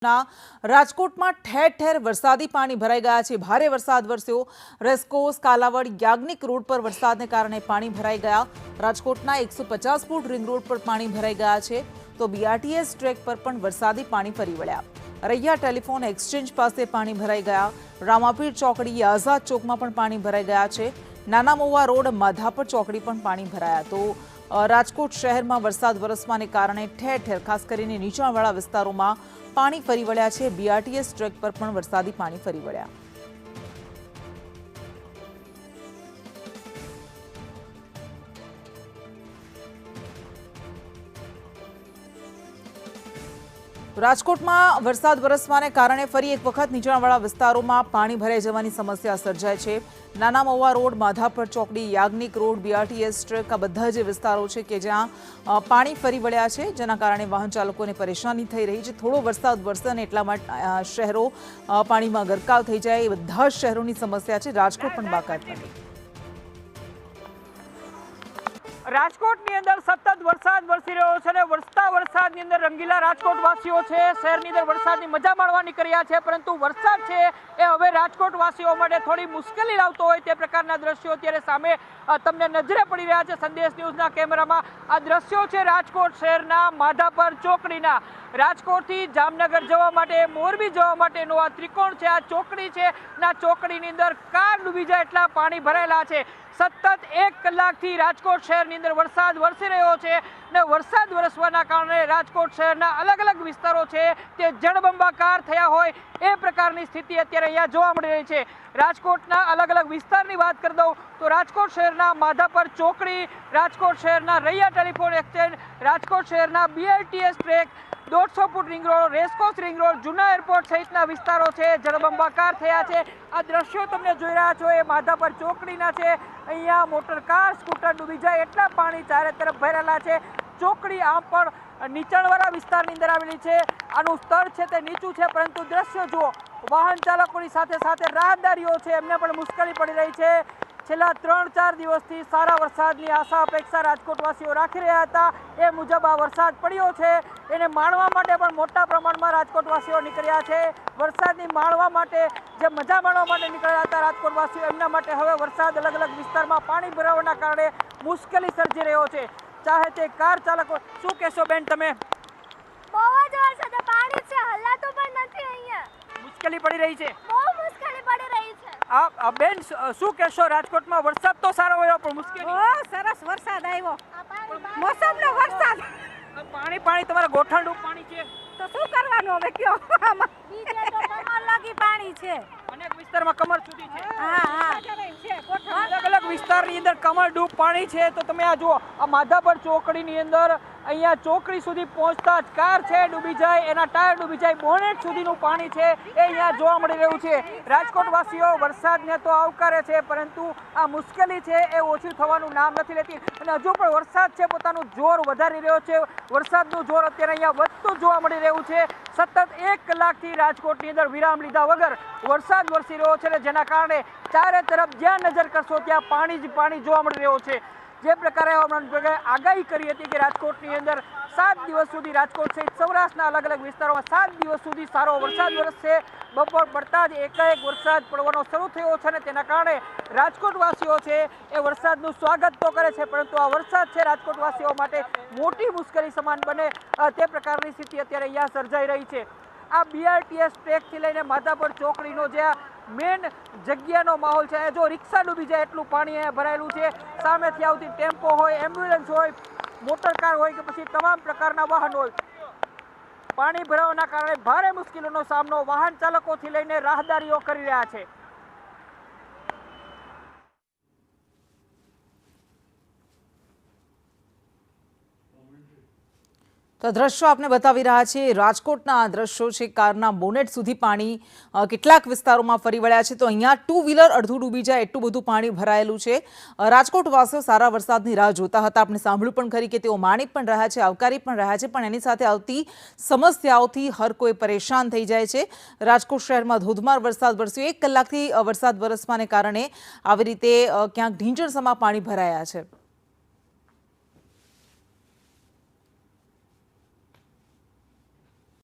રાજકોટમાં ઠેર ઠેર વરસાદી પાણી ભરાઈ ગયા છે। ભારે વરસાદ વરસ્યો। રેસકોર્સ કાલાવડ યાજ્ઞિક રોડ પર વરસાદને કારણે પાણી ભરાઈ ગયા। રાજકોટના 150 ફૂટ રિંગ રોડ પર પાણી ભરાઈ ગયા છે તો બીઆરટીએસ ટ્રેક પર પણ વરસાદી પાણી ફરી વળ્યા। રૈયા ટેલિફોન એક્સચેન્જ પાસે પાણી ભરાઈ ગયા। રામાપીર ચોકડી આઝાદ ચોકમાં પણ પાણી ભરાઈ ગયા છે। નાના મહુવા રોડ માધાપર ચોકડી પણ પાણી ભરાયા। તો રાજકોટ શહેરમાં વરસાદ વરસવાને કારણે ઠેર ઠેર ખાસ કરીને નીચાણવાળા વિસ્તારોમાં પાણી ફરી વળ્યા છે। બીઆરટીએસ ટ્રેક પર પણ વરસાદી પાણી ફરી વળ્યા। રાજકોટમાં વરસાદ વરસવાને કારણે ફરી એક વખત નીચાણવાળા વિસ્તારોમાં પાણી ભરાઈ જવાની સમસ્યા સર્જાય છે। નાના મહુવા રોડ માધાપર ચોકડી યાજ્ઞિક રોડ બીઆરટીએસ ટ્રેક આ બધા જ વિસ્તારો છે કે જ્યાં પાણી ફરી વળ્યા છે, જેના કારણે વાહન ચાલકોને પરેશાની થઈ રહી છે। થોડો વરસાદ વરસે અને એટલા માટે શહેરો પાણીમાં ગરકાવ થઈ જાય એ બધા જ શહેરોની સમસ્યા છે। રાજકોટ પણ બાકાત નથી। રાજકોટની અંદર સતત વરસાદ વરસી રહ્યો છે અને વરસતા વરસાદની અંદર રંગીલા રાજકોટવાસીઓ છે શહેરની અંદર વરસાદની મજા માણવા નીકળ્યા છે, પરંતુ વરસાદ છે એ હવે રાજકોટવાસીઓ માટે થોડી મુશ્કેલી લાવતો હોય તે પ્રકારના દ્રશ્યો અત્યારે સામે તમને નજરે પડી રહ્યા છે। સંદેશ ન્યૂઝના કેમેરામાં આ દ્રશ્યો છે રાજકોટ શહેરના માધાપર ચોકડીના। રાજકોટથી જામનગર જવા માટે, મોરબી જવા માટેનો આ ત્રિકોણ છે, આ ચોકડી છે, ના ચોકડીની અંદર કાર ડૂબી જાય એટલા પાણી ભરાયેલા છે। સતત 1 કલાકથી રાજકોટ શહેરની અંદર વરસાદ વરસી રહ્યો છે અને વરસાદ વરસવાના કારણે રાજકોટ શહેરના અલગ અલગ વિસ્તારો છે તે જળબંબાકાર થયા હોય એ પ્રકારની સ્થિતિ અત્યારે અહીંયા જોવા મળી રહી છે। રાજકોટના અલગ અલગ વિસ્તારની વાત કરી દઉં તો રાજકોટ શહેરના માધાપર ચોકડી, રાજકોટ શહેરના રૈયા ટેલિફોન એક્સચેન્જ, રાજકોટ શહેરના BRTS track, 150 foot ring road, racecourse ring road, જૂના એરપોર્ટ સહિતના વિસ્તારો છે જળબંબાકાર થયા છે। આ દ્રશ્યો તમને જોઈ રહ્યા છો એ માધાપર ચોકડીના છે। અહીંયા મોટર કાર, સ્કૂટર ડૂબી જાય એટલા પાણી ચારે તરફ ભરેલા છે। ચોકડી આમ પણ નીચાણવાળા વિસ્તારની અંદર આવેલી છે, આનું સ્તર છે તે નીચું છે, પરંતુ દ્રશ્યો જુઓ, વાહન ચાલકોની સાથે સાથે રાહદારીઓ છે એમને પણ મુશ્કેલી પડી રહી છે। છેલ્લા 3-4 દિવસથી સારા વરસાદની આશા અપેક્ષા રાજકોટવાસીઓ રાખી રહ્યા હતા, એ મુજબ આ વરસાદ પડ્યો છે એને માણવા માટે પણ મોટા પ્રમાણમાં રાજકોટવાસીઓ નીકળ્યા છે। વરસાદની માણવા માટે, જે મજા માણવા માટે નીકળ્યા હતા રાજકોટવાસીઓ, એમના માટે હવે વરસાદ અલગ અલગ વિસ્તારમાં પાણી ભરાવાના કારણે મુશ્કેલી સર્જી રહ્યો છે। ચાહે તે કાર ચાલકો, શું કહેશો બેન તમે? બહુ જ વરસાદ, પાણી છે, હલાતો પણ નથી, અહીંયા મુશ્કેલી પડી રહી છે, બહુ મુશ્કેલી પડી રહી છે। આ બેન શું કહેશો? રાજકોટમાં વરસાદ તો સારો હોય પણ મુશ્કેલી? બહુ સરસ વરસાદ આવ્યો, મોસમનો વરસાદ। પાણી પાણી તમારા ગોઠણનું પાણી છે તો શું કરવાનું હવે કયો? બીજે તો કમર લાગી પાણી છે, અનેક વિસ્તારમાં કમર સુધી છે। હા, અલગ અલગ વિસ્તારની અંદર કમર ડૂબ પાણી છે। તો તમે આ જુઓ, આ માધાપર ચોકડીની અંદર અહીંયા ચોકડી સુધી પહોંચતા જ કાર છે ડૂબી જાય, એના ટાયર ડૂબી જાય, બોનેટ સુધીનું પાણી છે એ અહીંયા જોવા મળી રહ્યું છે। રાજકોટવાસીઓ વરસાદને તો આવકારે છે, પરંતુ આ મુશ્કેલી છે એ ઓછી થવાનું નામ નથી લેતી અને હજુ પણ વરસાદ છે પોતાનું જોર વધારી રહ્યો છે। વરસાદનું જોર અત્યારે અહીંયા વધતું જોવા મળી રહ્યું છે। સતત 1 કલાકથી રાજકોટની અંદર વિરામ લીધા વગર વરસાદ વરસી રહ્યો છે અને જેના કારણે ચારે તરફ જ્યાં નજર કરશો ત્યાં પાણી જ પાણી જોવા મળી રહ્યો છે। જે પ્રકારે હવામાન વિભાગે આગાહી કરી હતી કે રાજકોટની અંદર 7 દિવસ સુધી રાજકોટ સહિત સૌરાષ્ટ્રના અલગ અલગ વિસ્તારોમાં 7 દિવસ સુધી સારો વરસાદ વરસશે। બપોર પડતા જ એકાએક વરસાદ પડવાનો શરૂ થયો છે અને તેના કારણે રાજકોટવાસીઓ છે એ વરસાદનું સ્વાગત તો કરે છે, પરંતુ આ વરસાદ છે રાજકોટવાસીઓ માટે મોટી મુશ્કેલી સમાન બને તે પ્રકારની સ્થિતિ અત્યારે અહીંયા સર્જાઈ રહી છે। આ બીઆરટીએસ ટ્રેકથી લઈને માધાપર ચોકડીનો જે મેન જગ્યાનો માહોલ છે, જો રિક્ષા ડૂબી જાય એટલું પાણી અહીંયા ભરાયેલું છે। સામેથી આવતી ટેમ્પો હોય, એમ્બ્યુલન્સ હોય, મોટરકાર હોય કે પછી તમામ પ્રકારના વાહન હોય, પાણી ભરાવાના કારણે ભારે મુશ્કેલીનો સામનો વાહન ચાલકોથી લઈને રાહદારીઓ કરી રહ્યા છે। તો દ્રશ્યો આપને બતાવી રહ્યા છે રાજકોટના આ દ્રશ્યો છે, કારના બોનેટ સુધી પાણી કેટલાક વિસ્તારોમાં ફરી વળ્યા છે। તો અહીંયા 2 વ્હીલર અડધું ડૂબી જાય એટલું બધું પાણી ભરાયેલું છે। રાજકોટવાસીઓ સારા વરસાદની રાહ જોતા હતા, આપણે સાંભળ્યું પણ ખરી કે તેઓ માણી પણ રહ્યા છે, આવકારી પણ રહ્યા છે, પણ એની સાથે આવતી સમસ્યાઓથી હર કોઈ પરેશાન થઈ જાય છે। રાજકોટ શહેરમાં ધોધમાર વરસાદ વરસ્યો, 1 કલાકથી વરસાદ વરસવાને કારણે આવી રીતે ક્યાંક ઢીંચણસમાં પાણી ભરાયા છે।